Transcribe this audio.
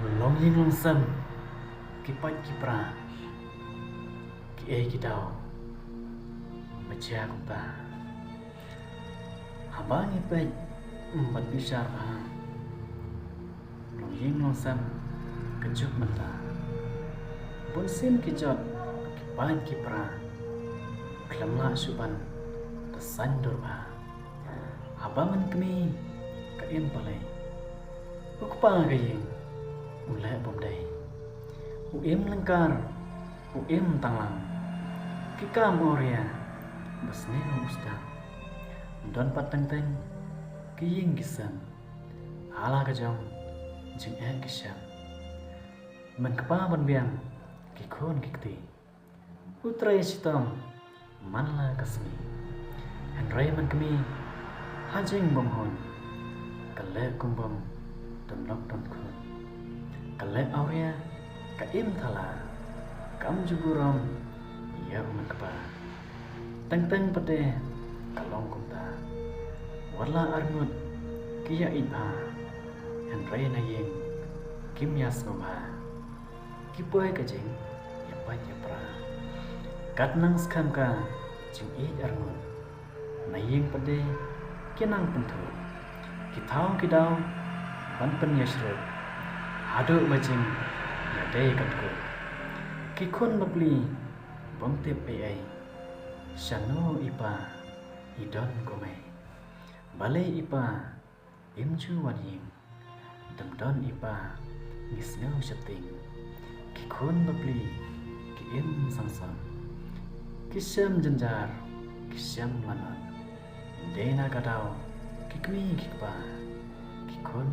Long ying long sam, ki pat ki pra, ki e ki dao, baca aku ta. Abang ipet, empat besar ah. Long ying long sam, kejuk mata. Bonsin ki jot, ki pat ki pra, kelamla suban, tersandur ah. Abangan kami, kain palai. Ukpa kaying, ulai bomdai. Uim lengkar, uim tanglang. Kika moria, besne ustad. Don pateng-teng, kiying gisam. Ala kajam, jing kisam. Menkpa benbiang, kikon kikti. Utrai sitam, manla kasmi. Henry menkemi, hajing bomhon. Kalek kumbam, donlok don kun. Kalek aurea, kaim thala. Kam juguram, ya menkpa. Teng-teng pete, kalong kumta. Warla arngut, kia ipha. Henry naying, kim yas ngomha. Kipoy kajing, yapat yapra. Katnang skamka, jing arngut. Naying pade, kinang pentu. Kitau kidau, banpen yasrut. Aduk bajing, yadai katku. Kikun babli, bongtip ai. Shano ipa, idon gomai. Balai ipa, imju wading. Demdon ipa, ngisngau seting. Kikun babli, kiim sangsam. Kisyam jenjar, kisyam lanat. Dena kadau, kikmi kikpa. Kikun